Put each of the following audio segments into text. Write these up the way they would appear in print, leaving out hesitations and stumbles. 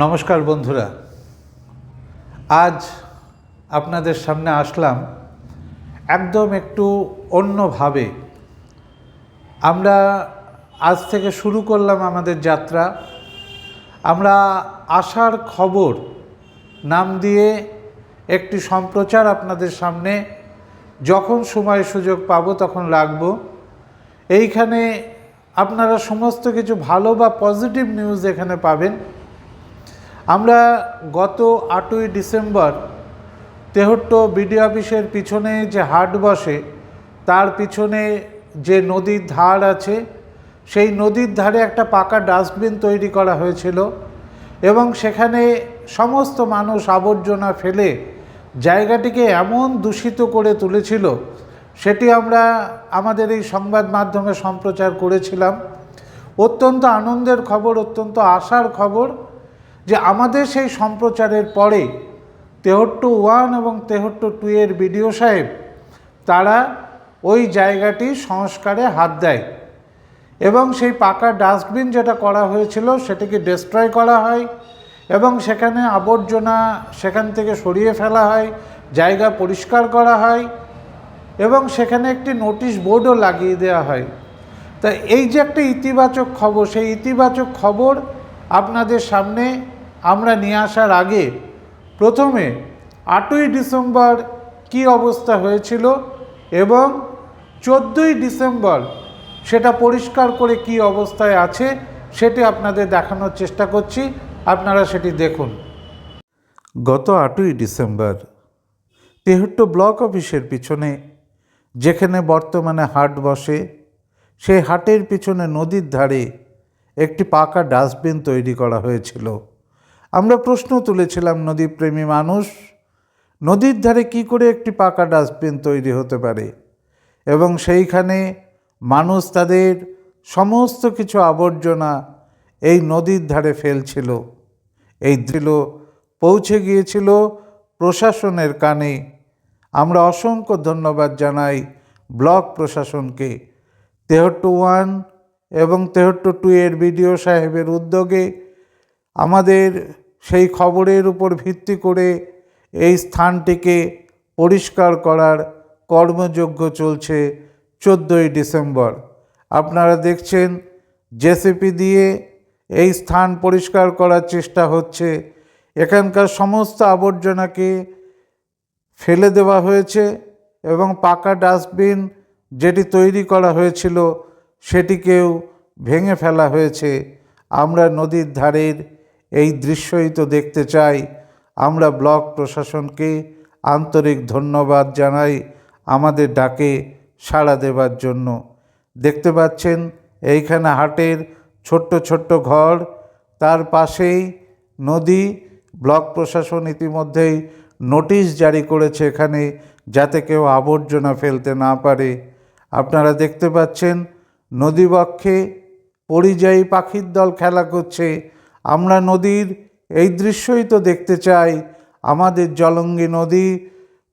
নমস্কার বন্ধুরা, আজ আপনাদের সামনে আসলাম একদম একটু অন্যভাবে। আমরা আজ থেকে শুরু করলাম আমাদের যাত্রা। আমরা আশার খবর নাম দিয়ে একটি সম্প্রচার আপনাদের সামনে যখন সময় সুযোগ পাবো তখন রাখব। এইখানে আপনারা সমস্ত কিছু ভালো বা পজিটিভ নিউজ এখানে পাবেন। আমরা গত 8ই ডিসেম্বর তেহট্ট বিডিও অফিসের পিছনে যে হাট বসে তার পিছনে যে নদীর ধার আছে সেই নদীর ধারে একটা পাকা ডাস্টবিন তৈরি করা হয়েছিল এবং সেখানে সমস্ত মানুষ আবর্জনা ফেলে জায়গাটিকে এমন দূষিত করে তুলেছিল, সেটি আমরা আমাদের এই সংবাদ মাধ্যমে সম্প্রচার করেছিলাম। অত্যন্ত আনন্দের খবর, অত্যন্ত আশার খবর যে আমাদের সেই সম্প্রচারের পরে তেহট্ট 1 এবং তেহট্ট 2 এর বিডিও সাহেব তারা ওই জায়গাটি সংস্কারে হাত দেয় এবং সেই পাকা ডাস্টবিন যেটা করা হয়েছিল সেটিকে ডিস্ট্রয় করা হয় এবং সেখানে আবর্জনা সেখান থেকে সরিয়ে ফেলা হয়, জায়গা পরিষ্কার করা হয় এবং সেখানে একটি নোটিশ বোর্ডও লাগিয়ে দেওয়া হয়। তা এই যে একটা ইতিবাচক খবর, সেই ইতিবাচক খবর আপনাদের সামনে আমরা নিয়ে আসার আগে প্রথমে 8ই ডিসেম্বর কি অবস্থা হয়েছিল এবং 14ই ডিসেম্বর সেটা পরিষ্কার করে কি অবস্থায় আছে সেটি আপনাদের দেখানোর চেষ্টা করছি। আপনারা সেটি দেখুন। গত 8ই ডিসেম্বর তেহট্ট ব্লক অফিসের পিছনে যেখানে বর্তমানে হাট বসে সেই হাটের পিছনে নদীর ধারে একটি পাকা ডাস্টবিন তৈরি করা হয়েছিল। আমরা প্রশ্ন তুলেছিলাম, নদীপ্রেমী মানুষ, নদীর ধারে কি করে একটি পাকা ডাস্টবিন তৈরি হতে পারে এবং সেইখানে মানুষ তাদের সমস্ত কিছু আবর্জনা এই নদীর ধারে ফেলছিল। এই ছিল পৌঁছে গিয়েছিল প্রশাসনের কানে। আমরা অসংখ্য ধন্যবাদ জানাই ব্লক প্রশাসনকে। তেহট্ট 1 এবং তেহট্ট 2 এর বিডিও সাহেবের উদ্যোগে আমাদের সেই খবরের উপর ভিত্তি করে এই স্থানটিকে পরিষ্কার করার কর্মযজ্ঞ চলছে 14ই ডিসেম্বর। আপনারা দেখছেন জেসিপি দিয়ে এই স্থান পরিষ্কার করার চেষ্টা হচ্ছে। এখানকার সমস্ত আবর্জনাকে ফেলে দেওয়া হয়েছে এবং পাকা ডাস্টবিন যেটি তৈরি করা হয়েছিল সেটিকেও ভেঙে ফেলা হয়েছে। আমরা নদীর ধারের এই দৃশ্যই তো দেখতে চাই। আমরা ব্লক প্রশাসনকে আন্তরিক ধন্যবাদ জানাই আমাদের ডাকে সাড়া দেবার জন্য। দেখতে পাচ্ছেন এইখানে হাটের ছোট্ট ছোট্ট ঘর, তার পাশেই নদী। ব্লক প্রশাসন ইতিমধ্যেই নোটিশ জারি করেছে এখানে যাতে কেউ আবর্জনা ফেলতে না পারে। আপনারা দেখতে পাচ্ছেন নদীবক্ষে পরিযায়ী পাখির দল খেলা করছে। আমরা নদীর এই দৃশ্যই তো দেখতে চাই। আমাদের জলঙ্গি নদী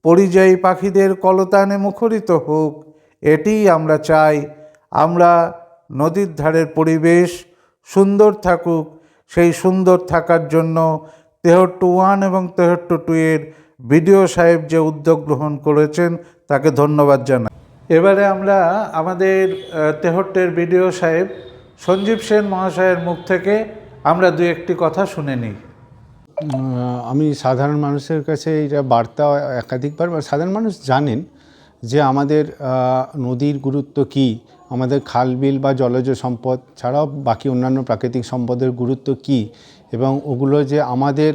পরিযায়ী পাখিদের কলতানে মুখরিত হোক, এটিই আমরা চাই। আমরা নদীর ধারের পরিবেশ সুন্দর থাকুক, সেই সুন্দর থাকার জন্য তেহট্ট 1 এবং তেহট্ট 2 এর বিডিও সাহেব যে উদ্যোগ গ্রহণ করেছেন তাকে ধন্যবাদ জানাই। এবারে আমরা আমাদের তেহট্টের বিডিও সাহেব সঞ্জীব সেন মহাশয়ের মুখ থেকে আমরা দু একটি কথা শুনে নিই। আমি সাধারণ মানুষের কাছে এটা বার্তা একাধিকবার, সাধারণ মানুষ জানেন যে আমাদের নদীর গুরুত্ব কী, আমাদের খাল বিল বা জলজ সম্পদ ছাড়াও বাকি অন্যান্য প্রাকৃতিক সম্পদের গুরুত্ব কী এবং ওগুলো যে আমাদের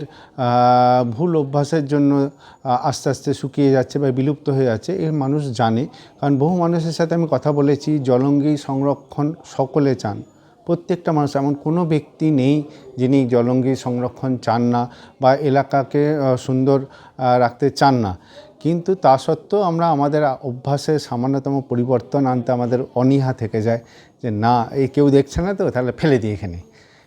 ভুল অভ্যাসের জন্য আস্তে আস্তে শুকিয়ে যাচ্ছে বা বিলুপ্ত হয়ে যাচ্ছে এর মানুষ জানে। কারণ বহু মানুষের সাথে আমি কথা বলেছি, জলঙ্গি সংরক্ষণ সকলে চান। প্রত্যেকটা মানুষ, এমন কোনো ব্যক্তি নেই যিনি জলঙ্গি সংরক্ষণ চান না বা এলাকাকে সুন্দর রাখতে চান না। কিন্তু তা সত্ত্বেও আমরা আমাদের অভ্যাসে সামান্যতম পরিবর্তন আনতে আমাদের অনীহা থেকে যায় যে না, এই কেউ দেখছে না তো তাহলে ফেলে দিই, এখানে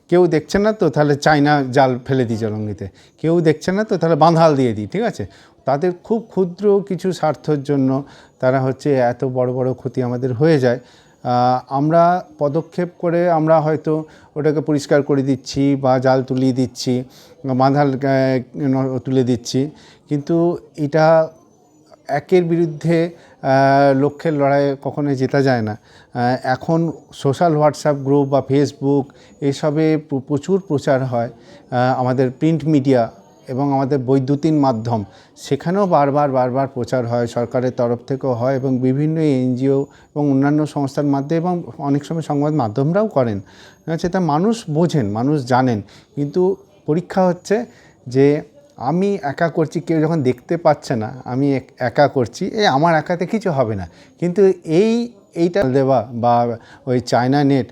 কেউ দেখছে না তো তাহলে চাইনা জাল ফেলে দিই জলঙ্গিতে, কেউ দেখছে না তো তাহলে বাঁধাল দিয়ে দিই। ঠিক আছে, তাদের খুব ক্ষুদ্র কিছু স্বার্থের জন্য তারা এত বড় বড় ক্ষতি আমাদের হয়ে যায়। আমরা পদক্ষেপ করে আমরা হয়তো ওটাকে পরিষ্কার করে দিচ্ছি বা জাল তুলিয়ে দিচ্ছি, বাঁধাল তুলে দিচ্ছি, কিন্তু এটা একের বিরুদ্ধে লক্ষ্যের লড়াইয়ে কখনোই জেতা যায় না। এখন সোশ্যাল হোয়াটসঅ্যাপ গ্রুপ বা ফেসবুক এইসবে প্রচুর প্রচার হয়, আমাদের প্রিন্ট মিডিয়া এবং আমাদের বৈদ্যুতিন মাধ্যম সেখানেও বারবার প্রচার হয়, সরকারের তরফ থেকেও হয় এবং বিভিন্ন এনজিও এবং অন্যান্য সংস্থার মাধ্যমে এবং অনেক সময় সংবাদ মাধ্যমরাও করেন। সেটা মানুষ বোঝেন, মানুষ জানেন, কিন্তু পরীক্ষা হচ্ছে যে আমি একা করছি, কেউ যখন দেখতে পাচ্ছে না আমি একা করছি, আমার একাতে কিছু হবে না, কিন্তু এইটা দেওয়া বা ওই চায়না নেট,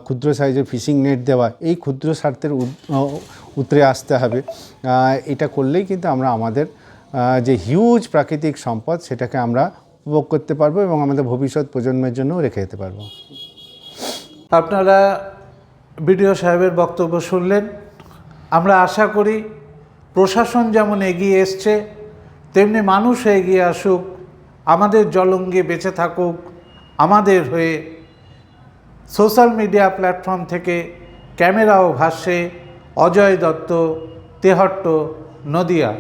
ক্ষুদ্র সাইজের ফিশিং নেট দেওয়া, এই ক্ষুদ্র স্বার্থের উতরে আসতে হবে। এটা করলেই কিন্তু আমরা আমাদের যে হিউজ প্রাকৃতিক সম্পদ সেটাকে আমরা উপভোগ করতে পারবো এবং আমাদের ভবিষ্যৎ প্রজন্মের জন্যও রেখে যেতে পারবো। আপনারা বিডিও সাহেবের বক্তব্য শুনলেন। আমরা আশা করি প্রশাসন যেমন এগিয়ে এসছে তেমনি মানুষ এগিয়ে আসুক, আমাদের জলঙ্গি বেঁচে থাকুক আমাদের হয়ে। সোশ্যাল মিডিয়া প্ল্যাটফর্ম থেকে ক্যামেরা ও ভাষ্যে অজয় দত্ত, তেহট্ট, নদিয়া।